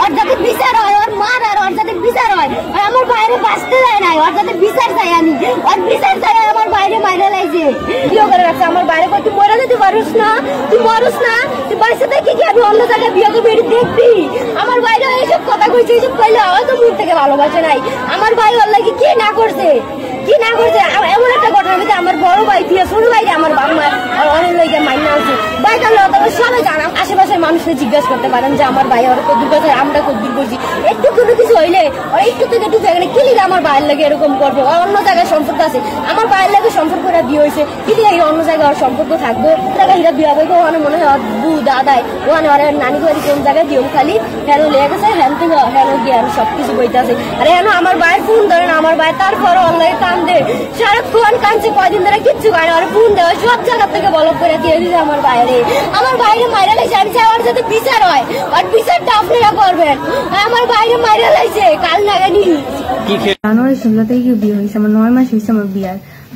ওর যাতে বিচার হয়, ওর মার আর ওর যাতে বিচার হয়। আমার বাইরে বাঁচতে যায় না, ওর যাতে বিচার চাই আমি, ওর বিচার চাই। আমার বাইরে মাইরে লাইছে, বিয়ে করে রাখছে আমার বাইরে। তুই মরে যেতে পারিস না, তুই মরুস না, তুই বাঁচতে থাকি কি আমি অন্য জায়গায় বিয়ে করবি দেখবি। আমার বাইরে এইসব কথা কইছে, এইসব কইলে হয়তো মুখ থেকে ভালোবাসে নাই। আমার ভাই ওর লাগে কি না করছে, কি না করছে। এমন একটা ঘটনা হয়েছে, আমার বড় ভাই দিয়ে ছোট ভাই আমার বাবা মা অনেক লোকের মাইনা আছে ভাই। তাহলে সবাই জানা, আশেপাশের মানুষকে জিজ্ঞাসা করতে পারেন যে আমার ভাই ওর কদ্দুর কথা আমরা কদ্দুর করছি। একটু কোনো কিছু হইলে ওর একটু থেকে একটু জায়গায় কি লিখে আমার ভাইয়ের লাগে এরকম করবো। অন্য জায়গায় সম্পর্ক আছে, আমার ভাইয়ের লাগে সম্পর্ক বিয়ে হয়েছে, কি লিখে অন্য জায়গায় ওর সম্পর্ক থাকবো। জায়গায় হিরা বিয়ে হবে ওখানে মনে হয় ওর বু দাদাই ওখানে ওর নানি বাড়ি কোন জায়গায় বিয়ে খালি হেন লেগে গেছে, হেন থেকে হেন গিয়ে আমি সবকিছু বইতে আছে। আর হেন আমার ভাইয়ের ফোন ধরে না, আমার ভাই তারপর অনলাইনে কান্দে, সারাক্ষণ কাঁদছে, কয়দিন ধরে কিচ্ছু খায় না। আর ফোন দেওয়া সব জায়গা থেকে বলক করে দিয়ে দিচ্ছে আমার বাইরে। আমার বাইরে মাইরা লাইছে, আমি চাই ওর যাতে বিচার হয়, আর বিচারটা আপনারা করবেন। আমার বাইরে মাইরা লাইছে কাল নাগানি। জানুয়ারি 16 তারিখে বিয়ে হয়েছে, আমার 9 মাস হয়েছে আমার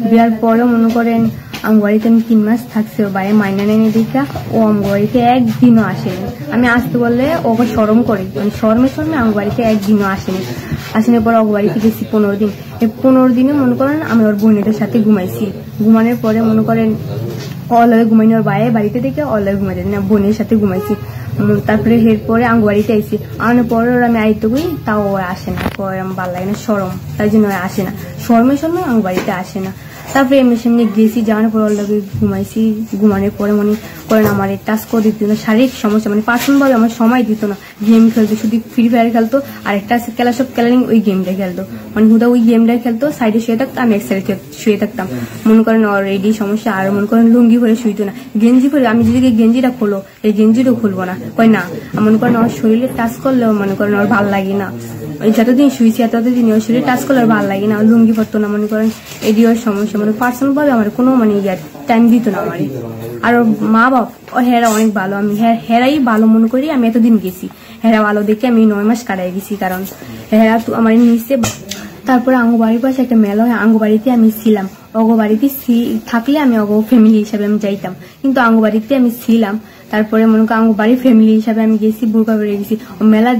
বিয়ার পরেও মনে করেন আমবাড়িতে আমি 3 মাস থাকছি। ওর বাইরে মাইনা নেই দেখা ও আমবাড়িতে একদিনও আসেনি। আমি আসতে বললে ওকে শরম করে, মানে শরমে আমবাড়িতে একদিনও আসেনি পরে ওর বাড়িতে গেছি 15 দিন। এই 15 দিনে মনে করেন আমি ওর বোনেদের সাথে ঘুমাইছি। ঘুমানোর পরে মনে করেন অলয়ে ঘুমাইনি, ওর বাইরে বাড়িতে থেকে অলয়ে ঘুমাইতে না, বোনের সাথে ঘুমাইছি। তারপরে এরপরে আঙ্গুবাড়িতে আইসি, আনার পরে আমি আইতে করি, তাও ওরা আসে না, আমার ভালো লাগে না, সরম, তাই জন্য ওরা আসে না, শরমে আঙ্গুবাড়িতে আসে না। তারপরে এমনি সামনে গেছি, যাওয়ার পর ওর লগে ঘুমাইছি। ঘুমানোর পরে মনে করেন আমার টাচ করে দিত না, শারীরিক সমস্যা, মানে পার্সোনাল ভাবে আমার সময় দিত না। গেম খেলতো, শুধু ফ্রি ফায়ার খেলতো, আর একটা ক্লাস অফ ক্লারিং ওই গেমটা খেলতো, মানে হুদা ওই গেমটা খেলতো, সাইডে শুয়ে থাকতো, আমি এক সাইডে শুয়ে থাকতাম। মনে করেন অলরেডি সমস্যা। আর মনে করেন লুঙ্গি পরে শুইতো না, গেঞ্জি পরে, আমি যদি গেঞ্জিটা খোলো, এই গেঞ্জিটাও খুলবো না, কয় না। মনে করেন ওর শরীরে টাচ করলেও মনে করেন ওর ভাল লাগে না। যতদিন শুয়েছি এতদিন ওর শরীরে টাচ করলে ভাল লাগে না, লুঙ্গি পরতো না। মনে করেন এটি ওর সমস্যা, মানে পার্সোনাল ভাবে আমার কোনো মানে টাইম দিত না আমার। আর ওর মা বাপ ও হেরা অনেক ভালো, আমি হেরাই ভালো মনে করি। আমি এতদিন গেছি, হেরা ভালো দেখে আমি 9 মাস কাটাই গেছি, কারণ হেরা তো আমার নিচে। তারপরে আঙ্গুবাড়ির পাশে একটা মেলা হয়, আঙ্গুবাড়িতে আমি ছিলাম। অগবাড়িতে থাকলে আমি অগ ফ্যামিলি হিসাবে আমি যাইতাম, কিন্তু আঙ্গুবাড়িতে আমি ছিলাম। তারপরে মনে করেন আঙ্গুবাড়ির ফ্যামিলি হিসাবে আমি গেছি, বোরকা বেড়ে গেছি। মেলা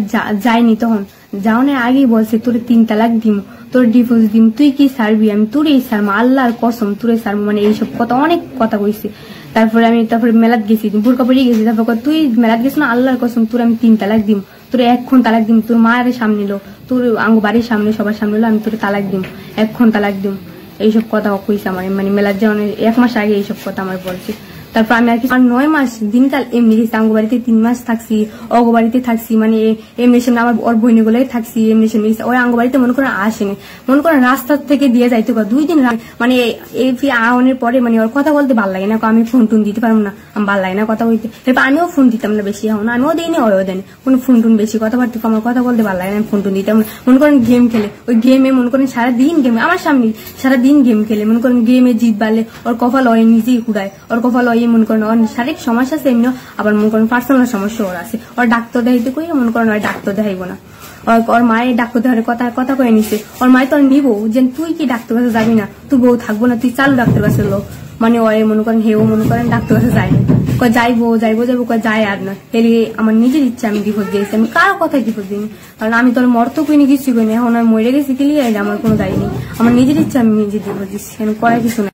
যাইনি, তখন যাওয়ার আগেই বলছে তোর 3 তালাক দিম, তোর ডিভোর্স দিম, তুই কি ছাড়বি, আমি তোরই ছাড়বো, আল্লাহর কসম তোরে ছাড়বো, মানে এইসব কথা অনেক কথা কইছে। তারপরে মেলাত গেছি, বোরকা বেরিয়ে গেছি। তারপর তুই মেলাত গেছিস না, আল্লাহর কসম তোর আমি 3 তালাক দিম, তোর এখন তালাক দিম, তোর মায়ের সামনে লো, তোর আঙ্গুবাড়ির সামনে সবার সামনে লো, আমি তোর তালাক দিম, এখন তালাক দিম। এইসব কথা কইছে আমার, মানে মেলার যাওয়ার 1 মাস আগে এইসব কথা আমার বলছে। তারপর আমি আর কি 9 মাস দিনকাল এমনি গেছি, আঙ্গুবাড়িতে 3 মাস থাকছি, অগবাড়িতে থাকছি, মানে এমনি সামনে আমার ওর বইনে গুলোই থাকছি, এমনি সামনে ওই আঙ্গুবাড়িতে মনে করেন আসেনি। মনে করেন রাস্তা থেকে দিয়ে যাইতে 2 দিন, মানে এই আওয়ানের পরে মানে ওর কথা বলতে ভালো লাগে না, আমি ফোন টোন দিতে পারবো না, আমার ভালো লাগে না কথা বলতে। এরপর আমিও ফোন দিতাম না বেশি, এখন আমিও দিইনি, ওও দেন কোনো ফোন টোন বেশি কথাবার্তা, আমার কথা বলতে ভালো লাগে না, ফোন টোন দিতাম না। মনে করেন গেম খেলে, ওই গেমে মনে করেন সারাদিন গেম আমার সামনে, সারাদিন গেম খেলে, মনে করেন গেমে জিত বাড়লে ওর কপাল ওই নিজেই কুড়ায়, ওর কপাল ওই মনে করেন ওর শারীরিক সমস্যা আছে এমনিও, আবার মনে করেন পার্সোনাল সমস্যা ওর আছে। ওর ডাক্তার দেখাইতে কই মনে করেন ওর ডাক্তার দেখাইব না, ওর মায়ের ডাক্তার দেখার কথা কয়ে নিছে। ওর মায়ে তো নিব যে তুই কি ডাক্তার কাছে যাবি না, তুই বউ থাকবো না, তুই চালু ডাক্তার কাছে লো, মানে ওই মনে করেন হেও মনে করেন ডাক্তার কাছে যায়নি, যাইবো যায় আর না। এলি আমার নিজের ইচ্ছা আমি ডিভোর্স দিয়েছি, আমি কারো কথাই ডিভোর্স দিইনি, কারণ আমি তোর মরতো কিনে কিছু করিনি, এখন আর মরে গেছি কি আমার কোনো দায়ী নেই, আমার নিজের ইচ্ছা আমি নিজে ডিভোর্স দিচ্ছি, আমি করার কিছু না।